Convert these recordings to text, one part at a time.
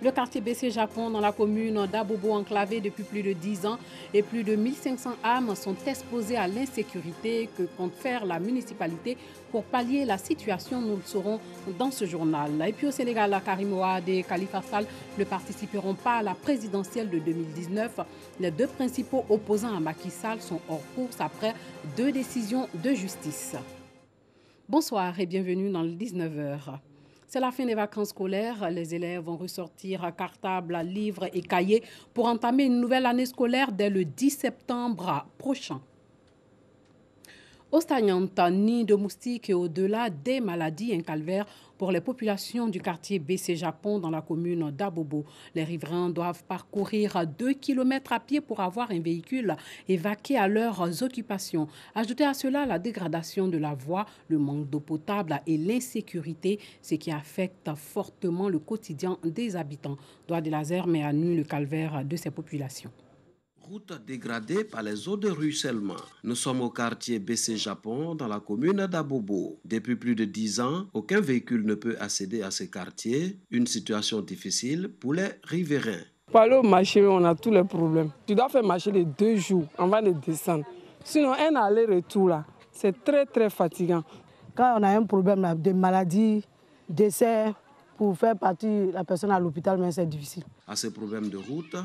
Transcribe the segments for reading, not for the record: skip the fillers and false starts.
Le quartier BC Japon dans la commune d'Abobo enclavé depuis plus de 10 ans et plus de 1500 âmes sont exposées à l'insécurité que compte faire la municipalité pour pallier la situation. Nous le saurons dans ce journal. Et puis au Sénégal, Karim Wade et Khalifa Sall ne participeront pas à la présidentielle de 2019. Les deux principaux opposants à Macky Sall sont hors course après 2 décisions de justice. Bonsoir et bienvenue dans le 19h. C'est la fin des vacances scolaires. Les élèves vont ressortir cartables, livres et cahiers pour entamer une nouvelle année scolaire dès le 10 septembre prochain. Au Stagnante, nid de moustiques et au-delà des maladies, un calvaire pour les populations du quartier BC Japon dans la commune d'Abobo. Les riverains doivent parcourir 2 km à pied pour avoir un véhicule et vaquer à leurs occupations. Ajoutez à cela la dégradation de la voie, le manque d'eau potable et l'insécurité, ce qui affecte fortement le quotidien des habitants. Doigt de laser met à nu le calvaire de ces populations. Route dégradée par les eaux de ruissellement. Nous sommes au quartier BC Japon dans la commune d'Abobo. Depuis plus de 10 ans, aucun véhicule ne peut accéder à ce quartier. Une situation difficile pour les riverains. Pour aller au marché, on a tous les problèmes. Tu dois faire marcher les 2 jours avant de descendre. Sinon, un aller-retour là, c'est très fatigant. Quand on a un problème de maladie, décès, pour faire partir la personne à l'hôpital, mais c'est difficile. À ce problème de route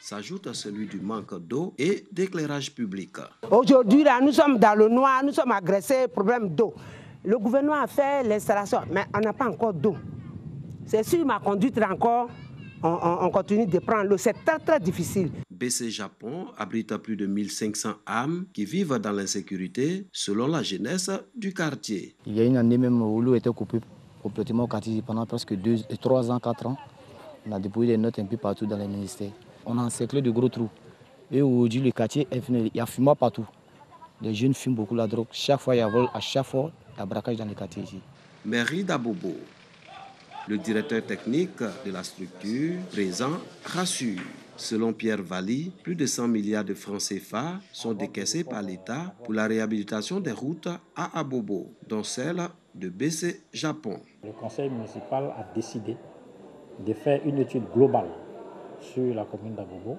s'ajoute celui du manque d'eau et d'éclairage public. Aujourd'hui, là, nous sommes dans le noir, nous sommes agressés, problème d'eau. Le gouvernement a fait l'installation, mais on n'a pas encore d'eau. C'est sur ma conduite encore, on continue de prendre l'eau. C'est très difficile. BC Japon abrite plus de 1500 âmes qui vivent dans l'insécurité selon la jeunesse du quartier. Il y a une année même où l'eau était coupée complètement au quartier pendant presque 3 ans, 4 ans. On a déposé des notes un peu partout dans les ministères. On a encerclé de gros trous. Et aujourd'hui, le quartier est fini. Il y a fumeur partout. Les jeunes fument beaucoup la drogue. Chaque fois, il y a vol. À chaque fois, il y a braquage dans le quartier ici. Mairie d'Abobo. Le directeur technique de la structure présent rassure. Selon Pierre Valli, plus de 100 milliards de francs CFA sont décaissés par l'État pour la réhabilitation des routes à Abobo, dont celle de BC Japon. Le conseil municipal a décidé de faire une étude globale sur la commune d'Abobo,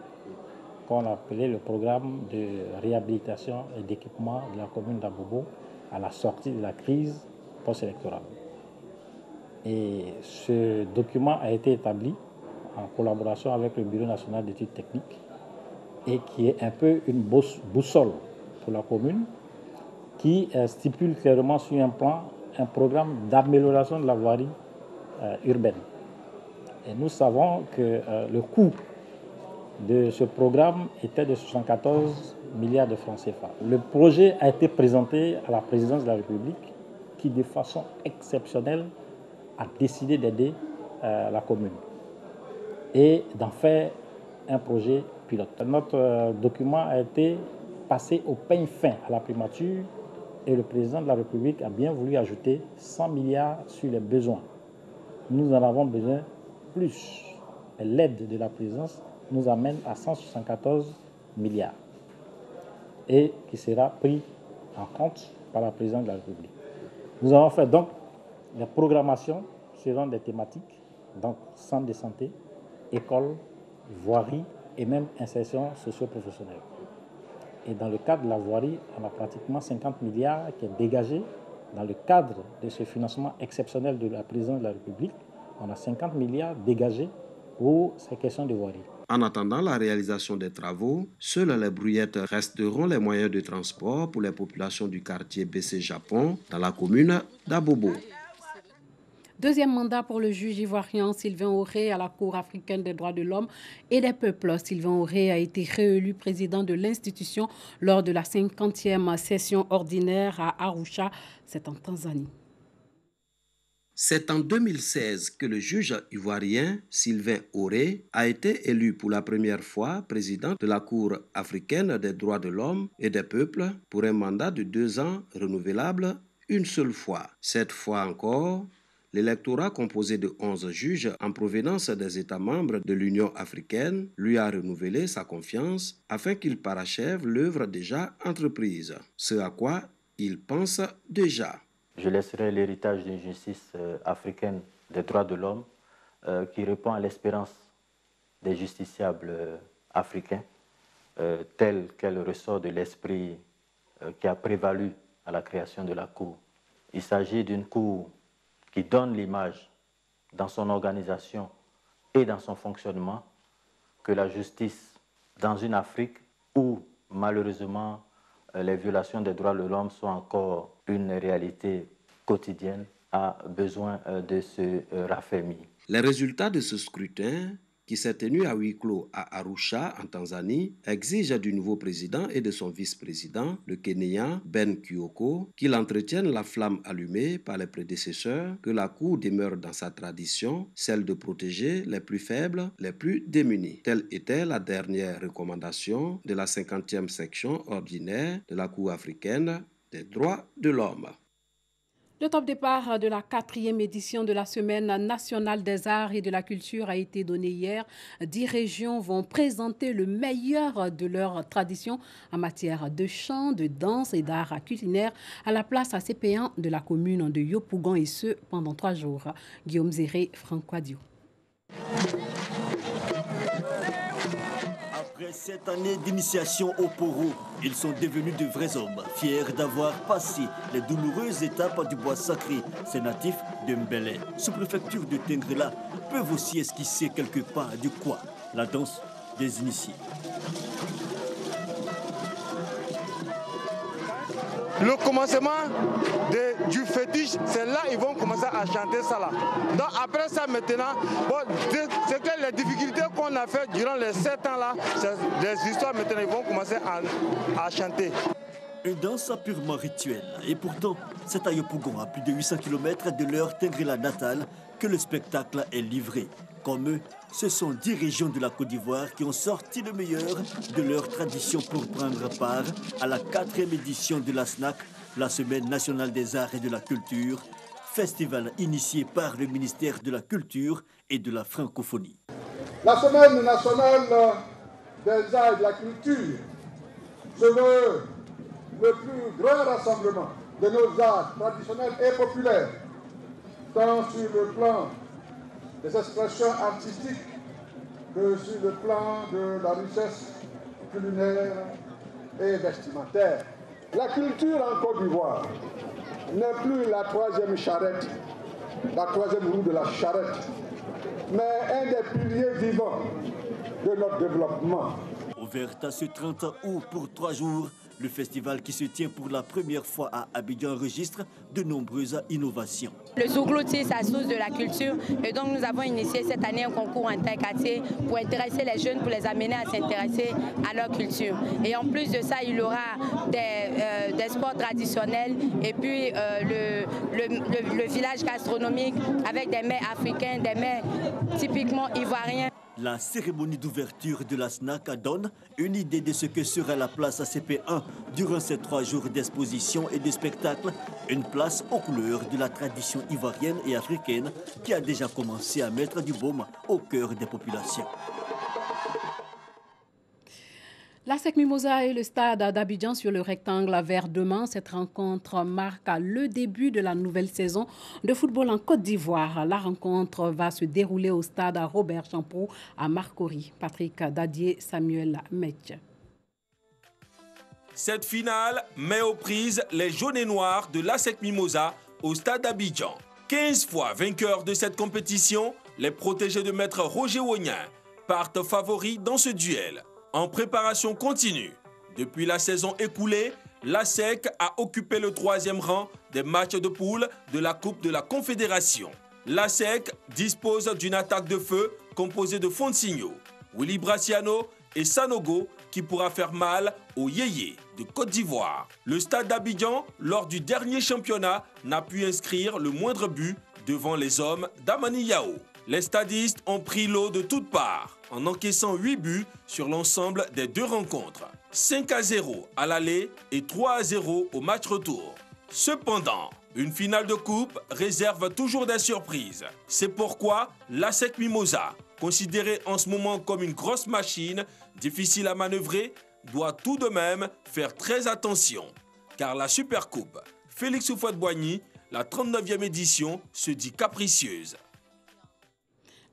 qu'on a appelé le programme de réhabilitation et d'équipement de la commune d'Abobo à la sortie de la crise post-électorale. Et ce document a été établi en collaboration avec le Bureau national d'études techniques et qui est un peu une boussole pour la commune qui stipule clairement sur un plan un programme d'amélioration de la voirie urbaine. Et nous savons que le coût de ce programme était de 74 milliards de francs CFA. Le projet a été présenté à la présidence de la République qui, de façon exceptionnelle, a décidé d'aider la commune et d'en faire un projet pilote. Notre document a été passé au peigne fin à la primature et le président de la République a bien voulu ajouter 100 milliards sur les besoins. Nous en avons besoin plus. L'aide de la présidence nous amène à 174 milliards et qui sera pris en compte par la présidence de la République. Nous avons fait donc la programmation selon des thématiques, donc centre de santé, école, voirie et même insertion socio-professionnelle. Et dans le cadre de la voirie, on a pratiquement 50 milliards qui est dégagé dans le cadre de ce financement exceptionnel de la présidence de la République. On a 50 milliards dégagés pour ces questions de voirie. En attendant la réalisation des travaux, seules les brouillettes resteront les moyens de transport pour les populations du quartier BC Japon dans la commune d'Abobo. Deuxième mandat pour le juge ivoirien Sylvain Oré à la Cour africaine des droits de l'homme et des peuples. Sylvain Oré a été réélu président de l'institution lors de la 50e session ordinaire à Arusha, c'est en Tanzanie. C'est en 2016 que le juge ivoirien Sylvain Oré a été élu pour la première fois président de la Cour africaine des droits de l'homme et des peuples pour un mandat de 2 ans renouvelable une seule fois. Cette fois encore, l'électorat composé de 11 juges en provenance des États membres de l'Union africaine lui a renouvelé sa confiance afin qu'il parachève l'œuvre déjà entreprise, ce à quoi il pense déjà. Je laisserai l'héritage d'une justice africaine des droits de l'homme qui répond à l'espérance des justiciables africains, tel qu'elle ressort de l'esprit qui a prévalu à la création de la Cour. Il s'agit d'une Cour qui donne l'image dans son organisation et dans son fonctionnement que la justice dans une Afrique où malheureusement les violations des droits de l'homme sont encore une réalité quotidienne a besoin de se raffermir. Les résultats de ce scrutin, qui s'est tenu à huis clos à Arusha, en Tanzanie, exigent du nouveau président et de son vice-président, le Kényan Ben Kyoko, qu'il entretienne la flamme allumée par les prédécesseurs, que la Cour demeure dans sa tradition, celle de protéger les plus faibles, les plus démunis. Telle était la dernière recommandation de la 50e section ordinaire de la Cour africaine des droits de l'homme. Le top départ de la 4e édition de la Semaine nationale des arts et de la culture a été donné hier. 10 régions vont présenter le meilleur de leur tradition en matière de chant, de danse et d'art culinaire à la place ACP1 de la commune de Yopougon, et ce pendant 3 jours. Guillaume Zéré, Franck Wadio. Après cette année d'initiation au Poro, ils sont devenus de vrais hommes, fiers d'avoir passé les douloureuses étapes du bois sacré. Ces natifs de Mbélé, sous-préfecture de Tengrela, peuvent aussi esquisser quelque part du quoi, la danse des initiés. Le commencement du fétiche, c'est là ils vont commencer à chanter ça là. Donc après ça maintenant, c'est que les difficultés qu'on a fait durant les 7 ans là, c'est des histoires maintenant ils vont commencer à chanter. Une danse purement rituelle. Et pourtant, c'est à Yopougon, à plus de 800 km de leur Tengrela natale, que le spectacle est livré. Comme eux, ce sont 10 régions de la Côte d'Ivoire qui ont sorti le meilleur de leur tradition pour prendre part à la 4e édition de la SNAC, la Semaine nationale des arts et de la culture, festival initié par le ministère de la Culture et de la Francophonie. La Semaine nationale des arts et de la culture se veut le plus grand rassemblement de nos arts traditionnels et populaires, tant sur le plan des expressions artistiques que sur le plan de la richesse culinaire et vestimentaire. La culture en Côte d'Ivoire n'est plus la 3e charrette, la 3e roue de la charrette, mais un des piliers vivants de notre développement. Ouverte ce 30 août pour 3 jours, le festival qui se tient pour la première fois à Abidjan enregistre de nombreuses innovations. Le Zouglou tire sa source de la culture et donc nous avons initié cette année un concours interquartier pour intéresser les jeunes, pour les amener à s'intéresser à leur culture. Et en plus de ça, il y aura des sports traditionnels et puis le village gastronomique avec des mets africains, des mets typiquement ivoiriens. La cérémonie d'ouverture de la SNAC donne une idée de ce que sera la place ACP1 durant ces 3 jours d'exposition et de spectacle, une place aux couleurs de la tradition ivoirienne et africaine qui a déjà commencé à mettre du baume au cœur des populations. La SEC Mimosa et le stade d'Abidjan sur le rectangle vert demain. Cette rencontre marque le début de la nouvelle saison de football en Côte d'Ivoire. La rencontre va se dérouler au stade Robert Champoux à Marcory. Patrick Dadier, Samuel Metch. Cette finale met aux prises les jaunes et noirs de l'ASEC Mimosa au stade d'Abidjan. 15 fois vainqueurs de cette compétition, les protégés de maître Roger Wognin partent favoris dans ce duel. En préparation continue, depuis la saison écoulée, l'ASEC a occupé le 3e rang des matchs de poule de la Coupe de la Confédération. L'ASEC dispose d'une attaque de feu composée de Fonsigno, Willy Braciano et Sanogo qui pourra faire mal aux Yéyés de Côte d'Ivoire. Le stade d'Abidjan, lors du dernier championnat, n'a pu inscrire le moindre but devant les hommes d'Amani Yao. Les stadistes ont pris l'eau de toutes parts en encaissant 8 buts sur l'ensemble des 2 rencontres. 5-0 à l'aller et 3-0 au match retour. Cependant, une finale de coupe réserve toujours des surprises. C'est pourquoi l'ASEC Mimosa, considérée en ce moment comme une grosse machine, difficile à manœuvrer, doit tout de même faire très attention. Car la Supercoupe Félix Houphouët-Boigny, la 39e édition, se dit capricieuse.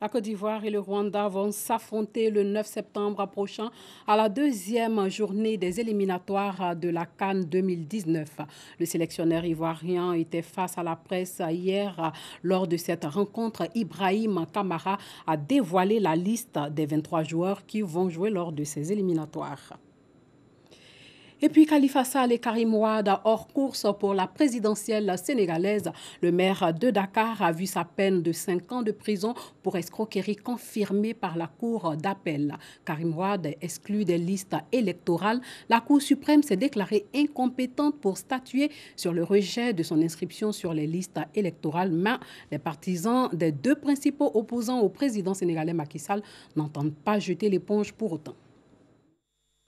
La Côte d'Ivoire et le Rwanda vont s'affronter le 9 septembre prochain à la deuxième journée des éliminatoires de la CAN 2019. Le sélectionneur ivoirien était face à la presse hier. Lors de cette rencontre, Ibrahim Kamara a dévoilé la liste des 23 joueurs qui vont jouer lors de ces éliminatoires. Et puis Khalifa Sall et Karim Wade hors course pour la présidentielle sénégalaise. Le maire de Dakar a vu sa peine de 5 ans de prison pour escroquerie confirmée par la Cour d'appel. Karim Wade exclu des listes électorales. La Cour suprême s'est déclarée incompétente pour statuer sur le rejet de son inscription sur les listes électorales. Mais les partisans des deux principaux opposants au président sénégalais Macky Sall n'entendent pas jeter l'éponge pour autant.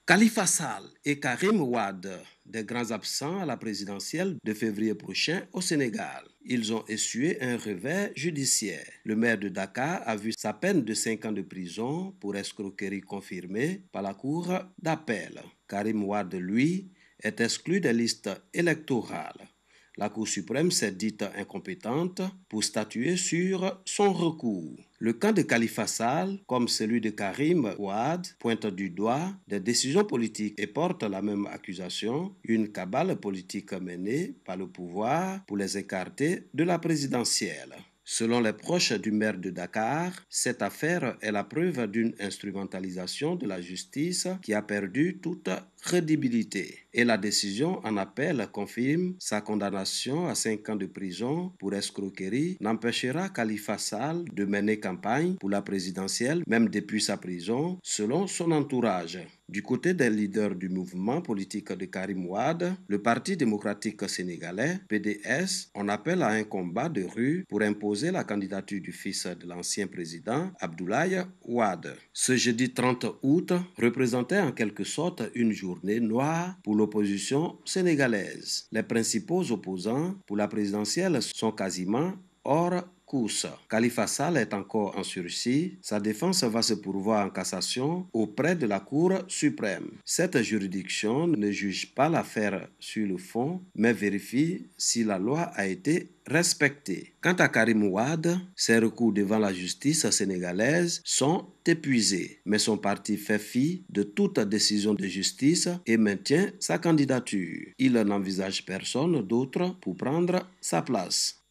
Khalifa Sall et Karim Wade, des grands absents à la présidentielle de février prochain au Sénégal. Ils ont essuyé un revers judiciaire. Le maire de Dakar a vu sa peine de 5 ans de prison pour escroquerie confirmée par la Cour d'appel. Karim Wade, lui, est exclu des listes électorales. La Cour suprême s'est dite incompétente pour statuer sur son recours. Le camp de Khalifa Sall, comme celui de Karim Wade, pointe du doigt des décisions politiques et porte la même accusation, une cabale politique menée par le pouvoir pour les écarter de la présidentielle. Selon les proches du maire de Dakar, cette affaire est la preuve d'une instrumentalisation de la justice qui a perdu toute crédibilité. Et la décision en appel confirme sa condamnation à 5 ans de prison pour escroquerie n'empêchera Khalifa Sall de mener campagne pour la présidentielle, même depuis sa prison, selon son entourage. Du côté des leaders du mouvement politique de Karim Wade, le Parti démocratique sénégalais, PDS, en appelle à un combat de rue pour imposer la candidature du fils de l'ancien président, Abdoulaye Wade. Ce jeudi 30 août représentait en quelque sorte une journée noire pour l'opposition sénégalaise. Les principaux opposants pour la présidentielle sont quasiment hors course. Khalifa Sall est encore en sursis. Sa défense va se pourvoir en cassation auprès de la Cour suprême. Cette juridiction ne juge pas l'affaire sur le fond, mais vérifie si la loi a été respectée. Quant à Karim Wade, ses recours devant la justice sénégalaise sont épuisés, mais son parti fait fi de toute décision de justice et maintient sa candidature. Il n'envisage personne d'autre pour prendre sa place.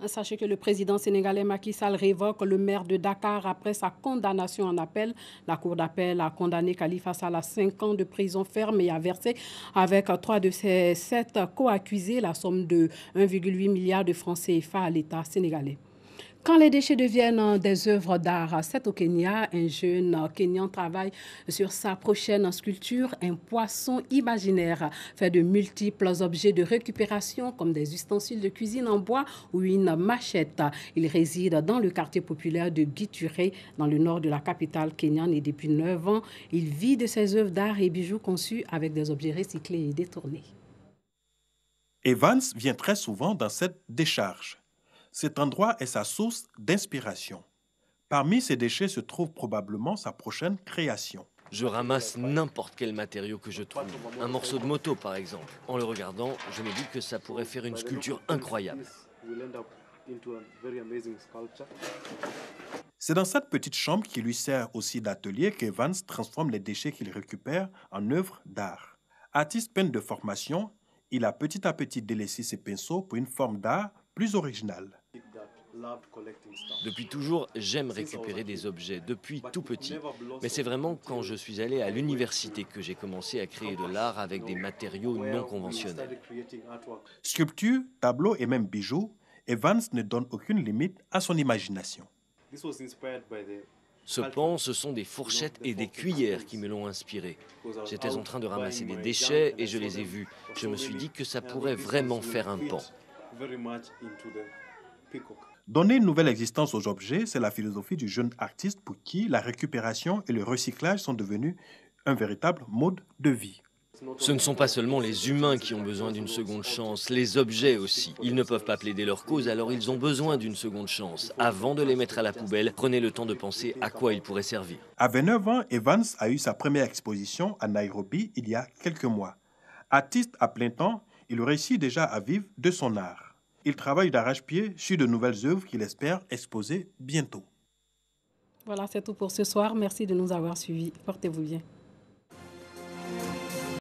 Sachez que le président sénégalais Macky Sall révoque le maire de Dakar après sa condamnation en appel. La Cour d'appel a condamné Khalifa Sall à 5 ans de prison ferme et a versé avec 3 de ses 7 co-accusés la somme de 1,8 milliard de francs CFA à l'État sénégalais. Quand les déchets deviennent des œuvres d'art, c'est au Kenya. Un jeune Kenyan travaille sur sa prochaine sculpture, un poisson imaginaire fait de multiples objets de récupération comme des ustensiles de cuisine en bois ou une machette. Il réside dans le quartier populaire de Giture, dans le nord de la capitale kenyane et depuis 9 ans, il vit de ses œuvres d'art et bijoux conçus avec des objets recyclés et détournés. Evans vient très souvent dans cette décharge. Cet endroit est sa source d'inspiration. Parmi ces déchets se trouve probablement sa prochaine création. Je ramasse n'importe quel matériau que je trouve. Un morceau de moto, par exemple. En le regardant, je me dis que ça pourrait faire une sculpture incroyable. C'est dans cette petite chambre qui lui sert aussi d'atelier qu'Evans transforme les déchets qu'il récupère en œuvres d'art. Artiste peintre de formation, il a petit à petit délaissé ses pinceaux pour une forme d'art plus originale. Depuis toujours, j'aime récupérer des objets, depuis tout petit. Mais c'est vraiment quand je suis allé à l'université que j'ai commencé à créer de l'art avec des matériaux non conventionnels. Sculpture, tableaux et même bijoux, Evans ne donne aucune limite à son imagination. Ce pan, ce sont des fourchettes et des cuillères qui me l'ont inspiré. J'étais en train de ramasser des déchets et je les ai vus. Je me suis dit que ça pourrait vraiment faire un pan. Donner une nouvelle existence aux objets, c'est la philosophie du jeune artiste pour qui la récupération et le recyclage sont devenus un véritable mode de vie. Ce ne sont pas seulement les humains qui ont besoin d'une seconde chance, les objets aussi. Ils ne peuvent pas plaider leur cause, alors ils ont besoin d'une seconde chance. Avant de les mettre à la poubelle, prenez le temps de penser à quoi ils pourraient servir. À 29 ans, Evans a eu sa première exposition à Nairobi il y a quelques mois. Artiste à plein temps, il réussit déjà à vivre de son art. Il travaille d'arrache-pied sur de nouvelles œuvres qu'il espère exposer bientôt. Voilà, c'est tout pour ce soir. Merci de nous avoir suivis. Portez-vous bien.